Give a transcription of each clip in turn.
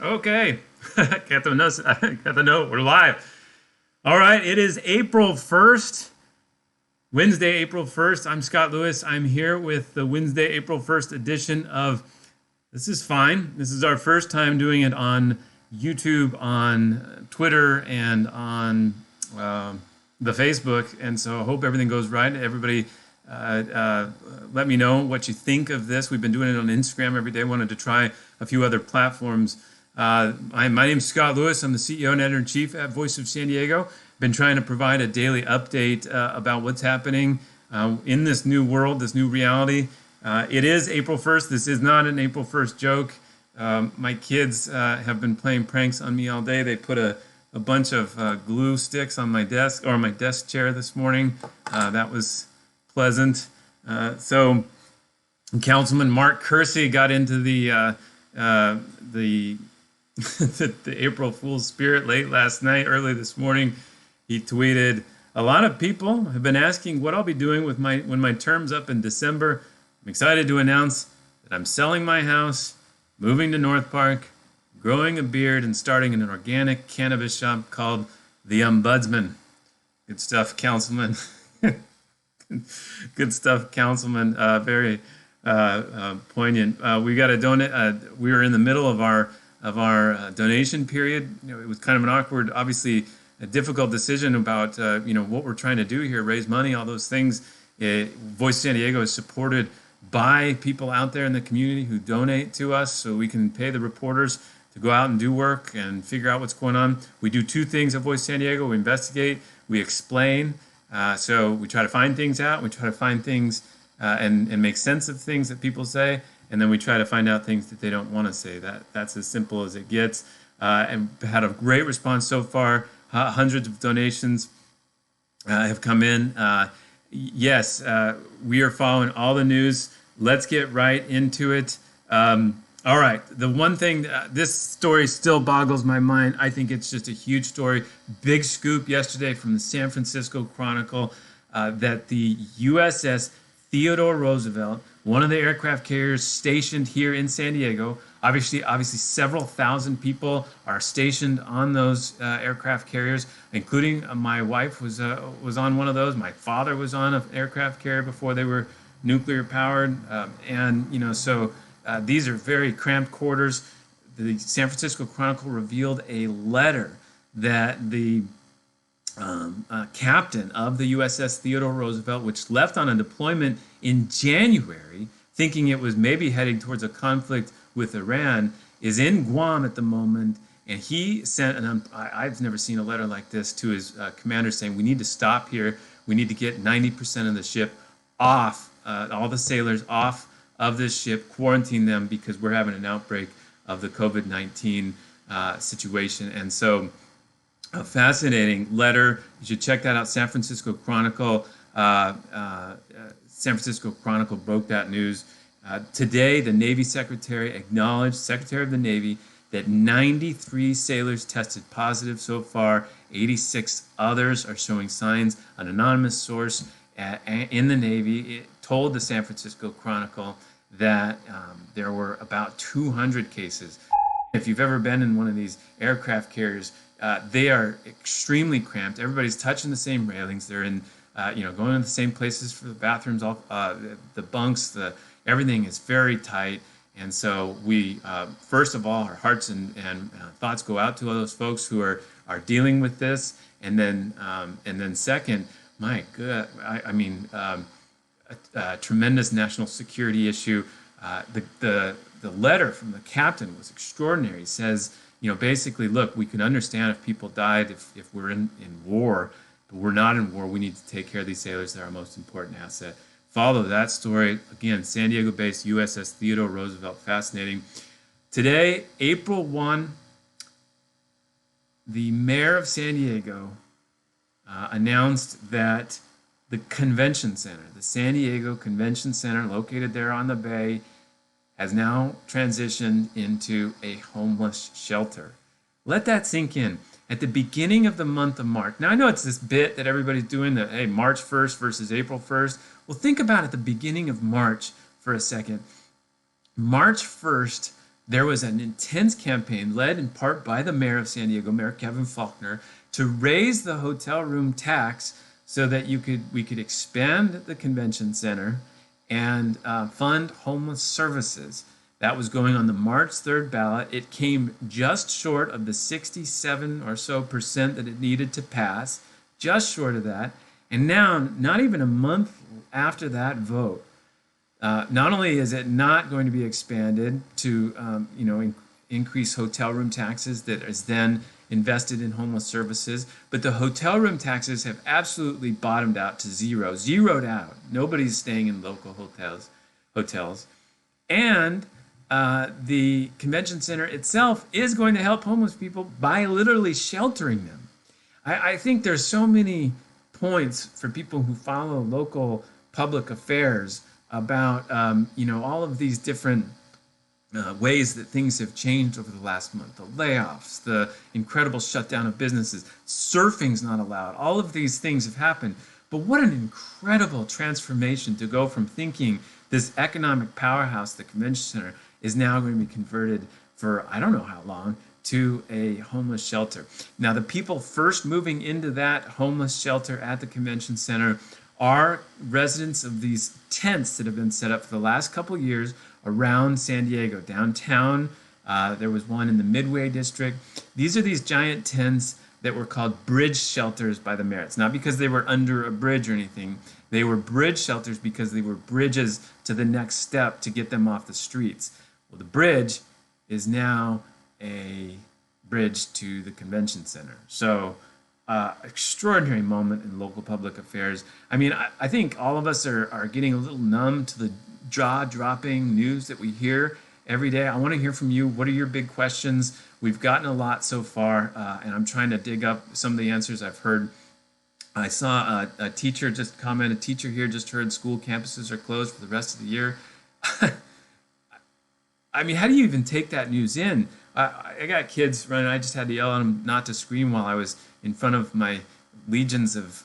Okay. Got the notes. Got the note. We're live. All right. It is April 1st, Wednesday, April 1st. I'm Scott Lewis. I'm here with the Wednesday, April 1st edition of This Is Fine. This is our first time doing it on YouTube, on Twitter, and on the Facebook. And so I hope everything goes right. Everybody, let me know what you think of this. We've been doing it on Instagram every day. Wanted to try a few other platforms. My name's Scott Lewis. I'm the CEO and editor-in-chief at Voice of San Diego. Been trying to provide a daily update about what's happening in this new world, this new reality. It is April 1st. This is not an April 1st joke. My kids have been playing pranks on me all day. They put a bunch of glue sticks on my desk or my desk chair this morning. That was pleasant. So Councilman Mark Kersey got into the the April Fool's spirit late last night, early this morning. He tweeted, "A lot of people have been asking what I'll be doing with when my term's up in December. I'm excited to announce that I'm selling my house, moving to North Park, growing a beard, and starting an organic cannabis shop called The Ombudsman." Good stuff, Councilman. Good stuff, Councilman. Very poignant. We got a donate. We were in the middle of our donation period. It was kind of an awkward, obviously a difficult decision about what we're trying to do here, raise money, all those things. Voice San Diego is supported by people out there in the community who donate to us, so we can pay the reporters to go out and do work and figure out what's going on. We do two things at Voice San Diego: we investigate, we explain. So we try to find things out. We try to find things and make sense of things that people say, and then we try to find out things that they don't want to say. That's as simple as it gets. And had a great response so far. Hundreds of donations have come in. Yes, we are following all the news. Let's get right into it. All right, the one thing, this story still boggles my mind. I think it's just a huge story. Big scoop yesterday from the San Francisco Chronicle that the USS Theodore Roosevelt, one of the aircraft carriers stationed here in San Diego, obviously several thousand people are stationed on those aircraft carriers, including my wife was on one of those. My father was on an aircraft carrier before they were nuclear powered, so these are very cramped quarters. The San Francisco Chronicle revealed a letter that the captain of the USS Theodore Roosevelt, which left on a deployment in January, thinking it was maybe heading towards a conflict with Iran, is in Guam at the moment. And he sent, I've never seen a letter like this, to his commander saying, we need to stop here. We need to get 90% of the ship off, all the sailors off of this ship, quarantine them because we're having an outbreak of the COVID-19 situation. And so a fascinating letter. You should check that out. San Francisco Chronicle. San Francisco Chronicle broke that news. Today, the Navy Secretary acknowledged, Secretary of the Navy, that 93 sailors tested positive so far. 86 others are showing signs. An anonymous source in the Navy told the San Francisco Chronicle that there were about 200 cases. If you've ever been in one of these aircraft carriers, they are extremely cramped. Everybody's touching the same railings. They're in, going to the same places for the bathrooms, the bunks, everything is very tight. And so we, first of all, our hearts and thoughts go out to all those folks who are dealing with this. And then second, my God, a tremendous national security issue. The letter from the captain was extraordinary. He says, basically, look, we can understand if people died if we're in war, but we're not in war. We need to take care of these sailors. They're our most important asset. Follow that story. Again, San Diego-based USS Theodore Roosevelt. Fascinating. Today, April 1, the mayor of San Diego announced that the convention center, the San Diego Convention Center, located there on the bay, has now transitioned into a homeless shelter. Let that sink in. At the beginning of the month of March, now I know it's this bit that everybody's doing, that, hey, March 1st versus April 1st. Well, think about at the beginning of March for a second. March 1st, there was an intense campaign led in part by the mayor of San Diego, Mayor Kevin Faulconer, to raise the hotel room tax so that we could expand the convention center and fund homeless services. That was going on the March 3rd ballot. It came just short of the 67 or so percent that it needed to pass, just short of that. And now, not even a month after that vote, not only is it not going to be expanded to, increase hotel room taxes that is then invested in homeless services, but the hotel room taxes have absolutely bottomed out to zero, zeroed out. Nobody's staying in local hotels, and the convention center itself is going to help homeless people by literally sheltering them. I think there's so many points for people who follow local public affairs about all of these different ways that things have changed over the last month. The layoffs, the incredible shutdown of businesses, surfing's not allowed. All of these things have happened. But what an incredible transformation to go from thinking this economic powerhouse, the convention center, is now going to be converted for I don't know how long to a homeless shelter. Now, the people first moving into that homeless shelter at the convention center are residents of these tents that have been set up for the last couple of years around San Diego, downtown. There was one in the Midway district. These are these giant tents that were called bridge shelters by the mayor. It's not because they were under a bridge or anything. They were bridge shelters because they were bridges to the next step to get them off the streets. Well, the bridge is now a bridge to the convention center. So, extraordinary moment in local public affairs. I mean, I think all of us are getting a little numb to the jaw-dropping news that we hear every day. I want to hear from you. What are your big questions? We've gotten a lot so far, and I'm trying to dig up some of the answers I've heard. I saw a teacher just comment, a teacher here just heard school campuses are closed for the rest of the year. I mean, how do you even take that news in? I got kids running. I just had to yell at them not to scream while I was in front of my legions of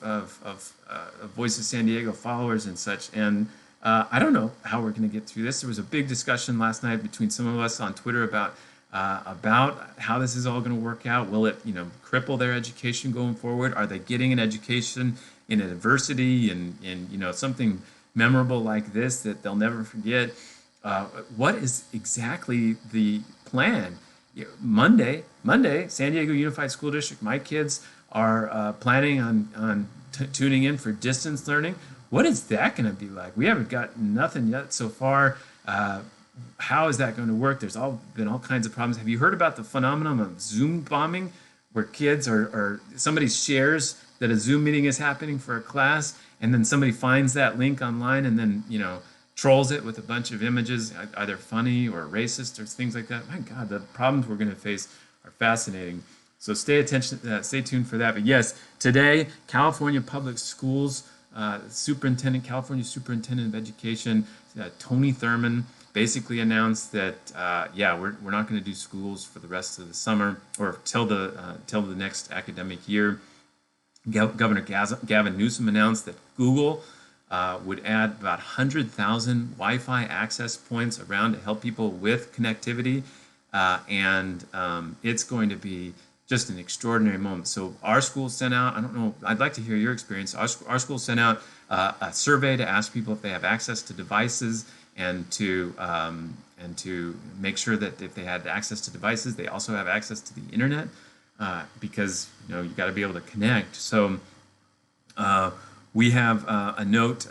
Voice of San Diego followers and such. And I don't know how we're going to get through this. There was a big discussion last night between some of us on Twitter about how this is all going to work out. Will it, cripple their education going forward? Are they getting an education in adversity and something memorable like this that they'll never forget? What is exactly the plan? Monday, San Diego Unified School District, my kids are planning on tuning in for distance learning. What is that going to be like? We haven't got nothing yet so far. How is that going to work? There's been all kinds of problems. Have you heard about the phenomenon of Zoom bombing, where kids or somebody shares that a Zoom meeting is happening for a class, and then somebody finds that link online and then trolls it with a bunch of images, either funny or racist or things like that? My God, the problems we're going to face are fascinating. So stay tuned for that. But yes, today, California Public Schools California Superintendent of Education, Tony Thurmond, basically announced that we're not going to do schools for the rest of the summer or till the next academic year. Governor Gavin Newsom announced that Google would add about 100,000 Wi-Fi access points around to help people with connectivity, and it's going to be just an extraordinary moment. So our school sent out, I don't know, I'd like to hear your experience. Our school sent out a survey to ask people if they have access to devices and to make sure that if they had access to devices, they also have access to the internet, because you got to be able to connect. So we have a note.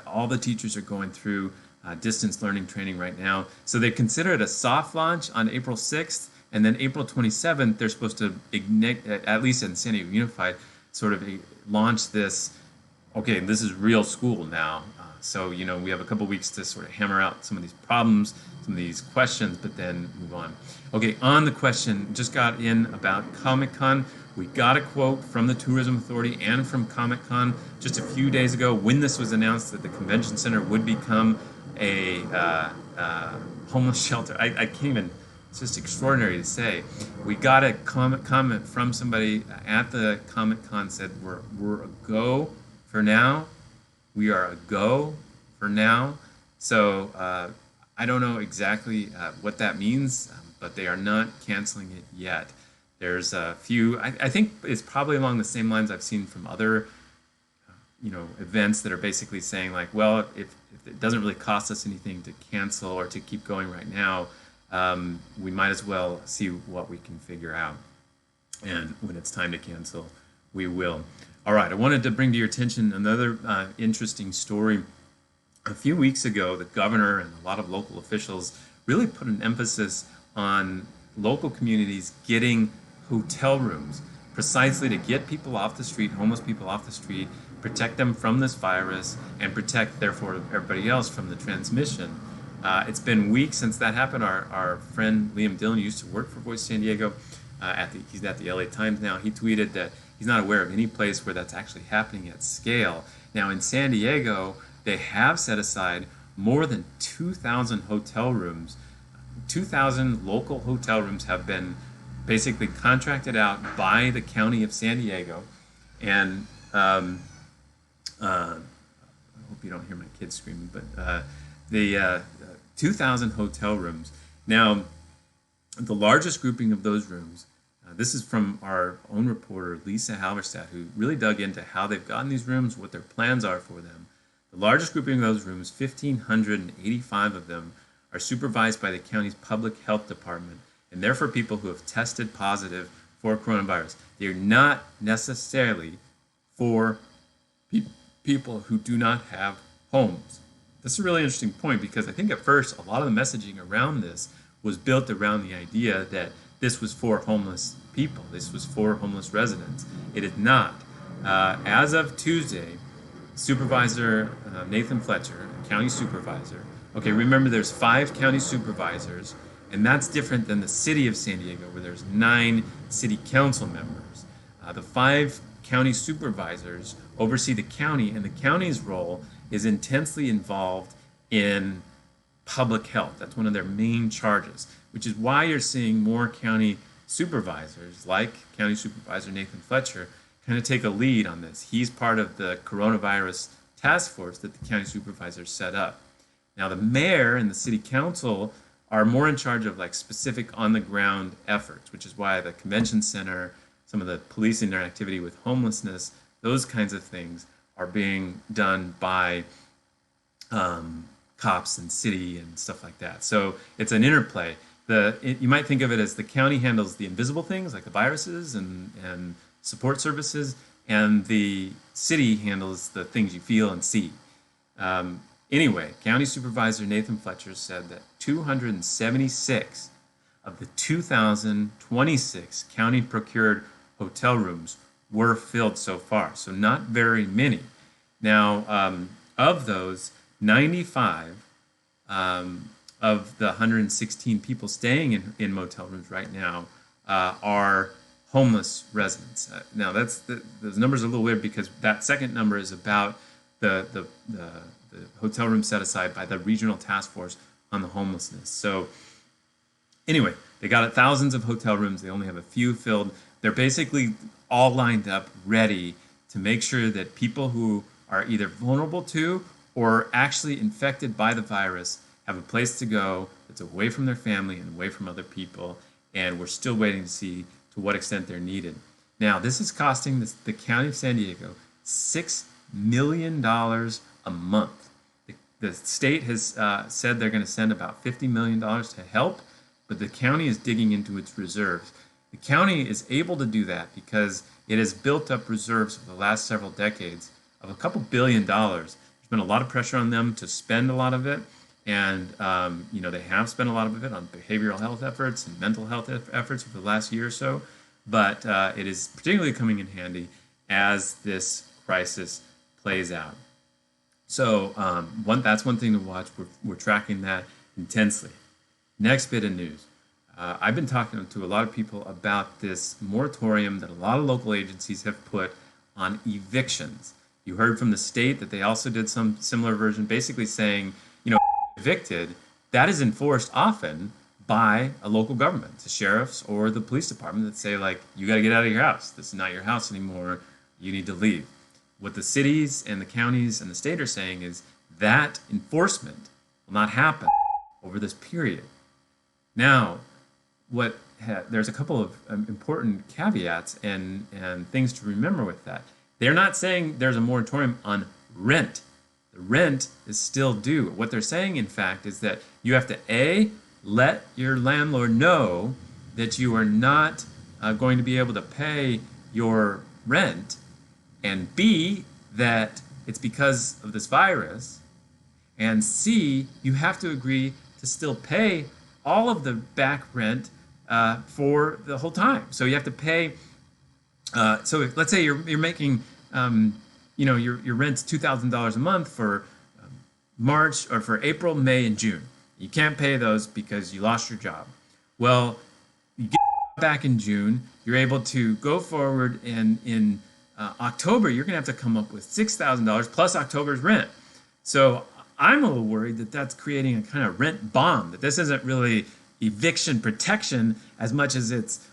All the teachers are going through distance learning training right now. So they consider it a soft launch on April 6th. And then April 27th, they're supposed to ignite, at least in San Diego Unified, sort of launch this, okay, this is real school now. So, we have a couple weeks to sort of hammer out some of these problems, some of these questions, but then move on. Okay, on the question, just got in about Comic-Con. We got a quote from the Tourism Authority and from Comic-Con just a few days ago when this was announced that the convention center would become a homeless shelter. I can't even... It's just extraordinary to say. We got a comment from somebody at the Comic-Con said, we're a go for now. We are a go for now. So I don't know exactly what that means, but they are not canceling it yet. There's a few, I think it's probably along the same lines I've seen from other events that are basically saying like, well, if it doesn't really cost us anything to cancel or to keep going right now, we might as well see what we can figure out. And when it's time to cancel, we will. All right, I wanted to bring to your attention another interesting story. A few weeks ago, the governor and a lot of local officials really put an emphasis on local communities getting hotel rooms precisely to get people off the street, homeless people off the street, protect them from this virus, and protect, therefore, everybody else from the transmission. It's been weeks since that happened. Our friend Liam Dillon used to work for Voice San Diego. He's at the LA Times now. He tweeted that he's not aware of any place where that's actually happening at scale. Now, in San Diego, they have set aside more than 2,000 hotel rooms. 2,000 local hotel rooms have been basically contracted out by the county of San Diego. And I hope you don't hear my kids screaming, but the 2,000 hotel rooms. Now, the largest grouping of those rooms, this is from our own reporter, Lisa Halverstadt, who really dug into how they've gotten these rooms, what their plans are for them. The largest grouping of those rooms, 1,585 of them, are supervised by the county's public health department, and they're for people who have tested positive for coronavirus. They're not necessarily for people who do not have homes. This is a really interesting point because I think at first a lot of the messaging around this was built around the idea that this was for homeless people. This was for homeless residents. It is not. As of Tuesday, Supervisor Nathan Fletcher, county supervisor. Okay, remember there's 5 county supervisors, and that's different than the city of San Diego, where there's 9 city council members. The 5 county supervisors oversee the county, and the county's role is intensely involved in public health. That's one of their main charges, which is why you're seeing more county supervisors, like County Supervisor Nathan Fletcher, kind of take a lead on this. He's part of the coronavirus task force that the county supervisors set up. Now, the mayor and the city council are more in charge of like specific on-the-ground efforts, which is why the convention center, some of the policing their activity with homelessness, those kinds of things are being done by cops and city and stuff like that. So it's an interplay. You might think of it as the county handles the invisible things like the viruses and support services, and the city handles the things you feel and see. Anyway, County Supervisor Nathan Fletcher said that 276 of the 2,026 county procured hotel rooms were filled so far, so not very many. Now, of those, 95 of the 116 people staying in motel rooms right now are homeless residents. Now, those numbers are a little weird because that second number is about the hotel room set aside by the regional task force on the homelessness. So anyway, they got thousands of hotel rooms. They only have a few filled. They're basically all lined up, ready to make sure that people who are either vulnerable to or actually infected by the virus have a place to go that's away from their family and away from other people. And we're still waiting to see to what extent they're needed. Now, this is costing the county of San Diego $6 million a month. The state has said they're going to send about $50 million to help, but the county is digging into its reserves. The county is able to do that because it has built up reserves for the last several decades of a couple $1 billion. There's been a lot of pressure on them to spend a lot of it, and they have spent a lot of it on behavioral health efforts and mental health efforts for the last year or so, but it is particularly coming in handy as this crisis plays out. So that's one thing to watch. We're tracking that intensely. Next bit of news. I've been talking to a lot of people about this moratorium that a lot of local agencies have put on evictions. You heard from the state that they also did some similar version, basically saying, evicted, that is enforced often by a local government, the sheriffs or the police department that say, like, you got to get out of your house. This is not your house anymore. You need to leave. What the cities and the counties and the state are saying is that enforcement will not happen over this period. Now, there's a couple of important caveats and things to remember with that. They're not saying there's a moratorium on rent. The rent is still due. What they're saying, in fact, is that you have to let your landlord know that you are not going to be able to pay your rent, and B, that it's because of this virus, and C, you have to agree to still pay all of the back rent for the whole time. So you have to pay. So let's say you're making, your rent's $2,000 a month for March or for April, May, and June. You can't pay those because you lost your job. Well, you get back in June. You're able to go forward, and in October you're going to have to come up with $6,000 plus October's rent. So I'm a little worried that that's creating a kind of rent bomb, that this isn't really eviction protection as much as it's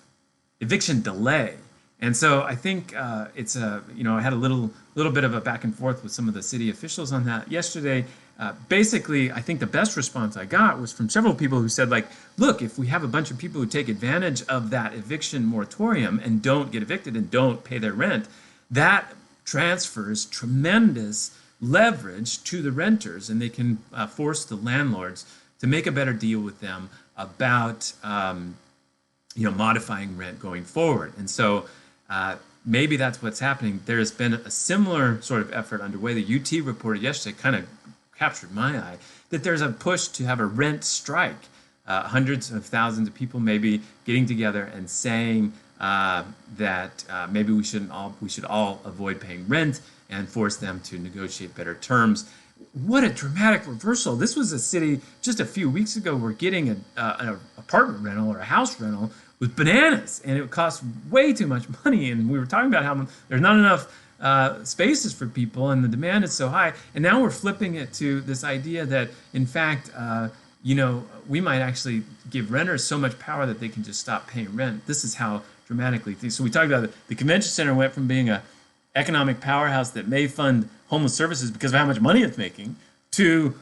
eviction delay. And so I think I had a little bit of a back and forth with some of the city officials on that yesterday. Basically, I think the best response I got was from several people who said, like, look, if we have a bunch of people who take advantage of that eviction moratorium and don't get evicted and don't pay their rent, that transfers tremendous leverage to the renters, and they can force the landlords to make a better deal with them about modifying rent going forward. And so maybe that's what's happening. There has been a similar sort of effort underway. The UT reported yesterday, kind of captured my eye, that there's a push to have a rent strike. Hundreds of thousands of people maybe getting together and saying that maybe we should all avoid paying rent and force them to negotiate better terms. What a dramatic reversal. This was a city just a few weeks ago where getting an apartment rental or a house rental was bananas, and it would cost way too much money, and we were talking about how there's not enough spaces for people and the demand is so high. And now we're flipping it to this idea that, in fact, we might actually give renters so much power that they can just stop paying rent. This is how dramatically things. So we talked about the convention center went from being a economic powerhouse that may fund homeless services because of how much money it's making to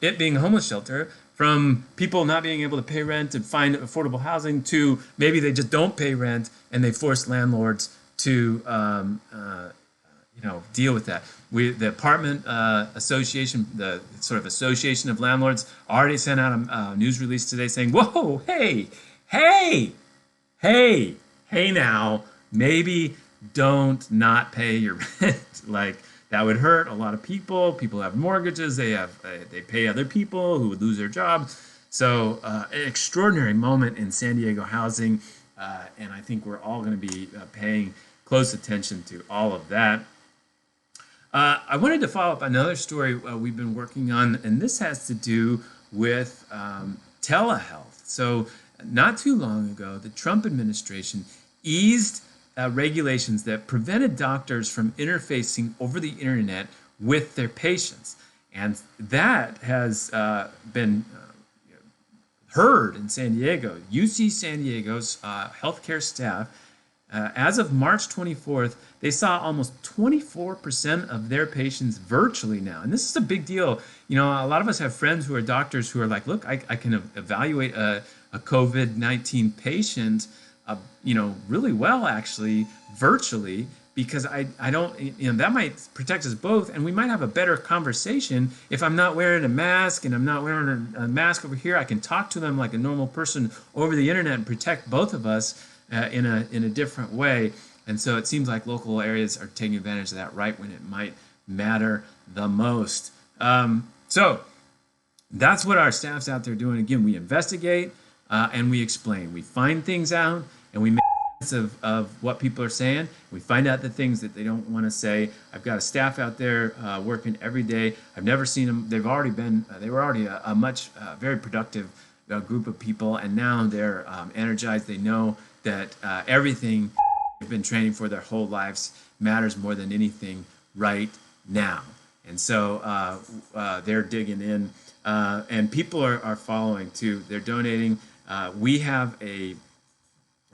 it being a homeless shelter, from people not being able to pay rent and find affordable housing to maybe they just don't pay rent and they force landlords to deal with that. The apartment association, the sort of association of landlords, already sent out a news release today saying, whoa, hey now, maybe don't not pay your rent. Like, that would hurt a lot of people. People have mortgages. They pay other people who would lose their jobs. So an extraordinary moment in San Diego housing, and I think we're all going to be paying close attention to all of that. I wanted to follow up another story we've been working on, and this has to do with telehealth. So not too long ago, the Trump administration eased regulations that prevented doctors from interfacing over the internet with their patients. And that has been heard in San Diego. UC San Diego's healthcare staff, as of March 24th, they saw almost 24% of their patients virtually now. And this is a big deal. A lot of us have friends who are doctors who are like, look, I can evaluate a COVID-19 patient really well, actually, virtually, because I don't, that might protect us both, and we might have a better conversation if I'm not wearing a mask and I'm not wearing a mask over here. I can talk to them like a normal person over the internet and protect both of us in a different way. And so it seems like local areas are taking advantage of that right when it might matter the most. So that's what our staff's out there doing. Again, we investigate and we explain. We find things out and we make sense of what people are saying. We find out the things that they don't want to say. I've got a staff out there working every day. I've never seen them. They were already a much very productive group of people, and now they're energized. They know that everything they've been training for their whole lives matters more than anything right now. And so they're digging in, and people are following too. They're donating. We have a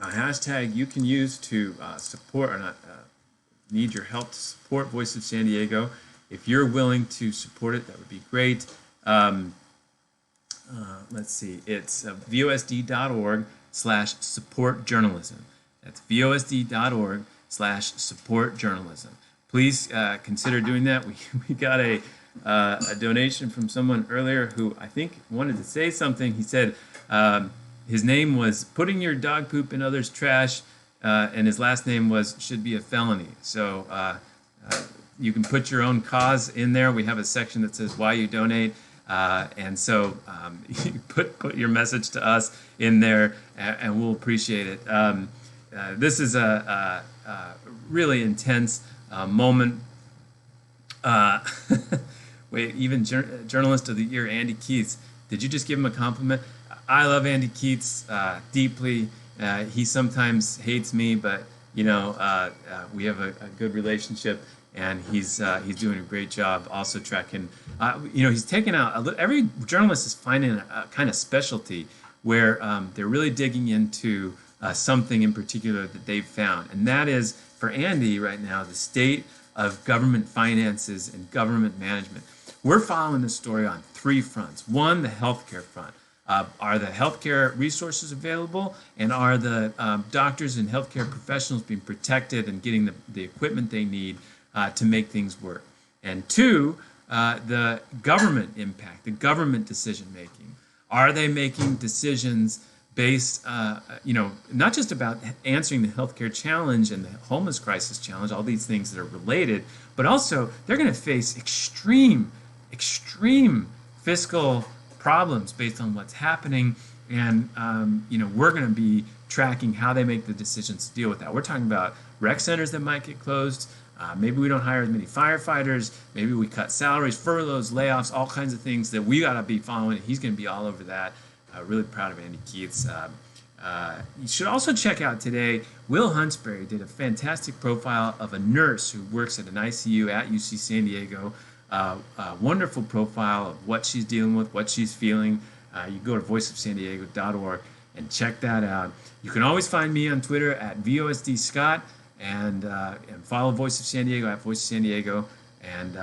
hashtag you can use to support, or not need your help to support Voice of San Diego. If you're willing to support it, that would be great. let's see, it's VOSD.org/support journalism. That's VOSD.org/support journalism. Please consider doing that. We got a donation from someone earlier who I think wanted to say something. He said his name was putting your dog poop in others' trash, and his last name should be a felony. So you can put your own cause in there. We have a section that says why you donate. And so you put your message to us in there, and we'll appreciate it. This is a really intense moment. Wait, even Journalist of the Year, Andy Keats. Did you just give him a compliment? I love Andy Keats deeply. He sometimes hates me, but we have a good relationship. And he's doing a great job also tracking. He's taken out every journalist is finding a kind of specialty where they're really digging into something in particular that they've found, and that is for Andy right now the state of government finances and government management. We're following this story on three fronts. One, the healthcare front. Are the healthcare resources available, and are the doctors and healthcare professionals being protected and getting the equipment they need to make things work? And two, the government impact, the government decision making. Are they making decisions based, not just about answering the healthcare challenge and the homeless crisis challenge, all these things that are related, but also they're going to face extreme fiscal problems based on what's happening. And, we're going to be tracking how they make the decisions to deal with that. We're talking about rec centers that might get closed. Maybe we don't hire as many firefighters. Maybe we cut salaries, furloughs, layoffs, all kinds of things that we got to be following. He's going to be all over that. Really proud of Andy Keats. You should also check out today, Will Huntsberry did a fantastic profile of a nurse who works at an ICU at UC San Diego. A wonderful profile of what she's dealing with, what she's feeling. You can go to voiceofsandiego.org and check that out. You can always find me on Twitter at VOSDScott. And follow Voice of San Diego at Voice of San Diego, and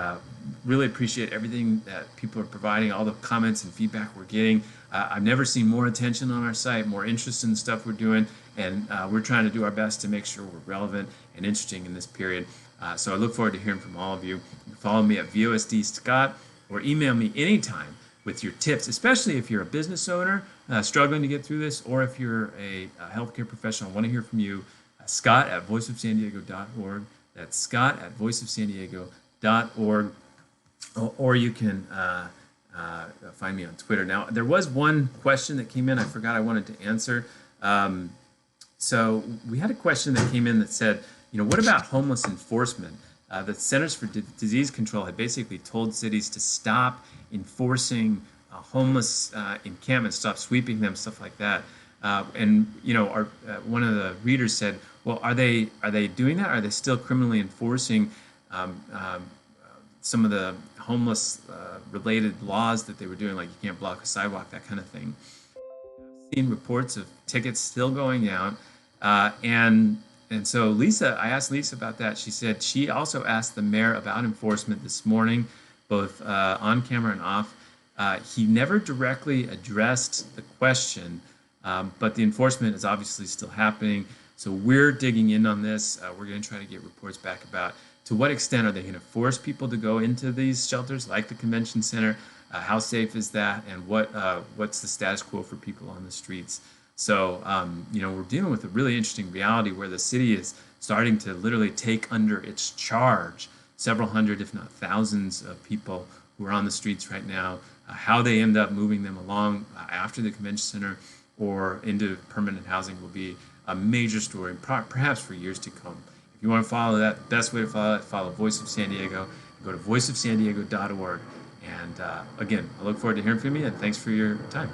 really appreciate everything that people are providing, all the comments and feedback we're getting. I've never seen more attention on our site, more interest in the stuff we're doing, and we're trying to do our best to make sure we're relevant and interesting in this period. So I look forward to hearing from all of you. You can follow me at VOSDScott or email me anytime with your tips, especially if you're a business owner struggling to get through this, or if you're a healthcare professional. I want to hear from you. Scott at voiceofsandiego.org. That's Scott at voiceofsandiego.org. Or you can find me on Twitter. Now, there was one question that came in I forgot I wanted to answer. So we had a question that came in that said, what about homeless enforcement? The Centers for Disease Control had basically told cities to stop enforcing homeless encampments, stop sweeping them, stuff like that. And one of the readers said, well, are they doing that? Are they still criminally enforcing some of the homeless related laws that they were doing, like you can't block a sidewalk, that kind of thing? I've seen reports of tickets still going out, and so I asked Lisa about that. She said she also asked the mayor about enforcement this morning, both on camera and off. He never directly addressed the question. But the enforcement is obviously still happening. So we're digging in on this. We're going to try to get reports back about to what extent are they going to force people to go into these shelters like the convention center? How safe is that? And what's the status quo for people on the streets? So, we're dealing with a really interesting reality where the city is starting to literally take under its charge several hundred, if not thousands of people who are on the streets right now. How they end up moving them along after the convention center or into permanent housing will be a major story, perhaps for years to come. If you want to follow that, the best way to follow it, follow Voice of San Diego. Go to voiceofsandiego.org. And again, I look forward to hearing from you, and thanks for your time.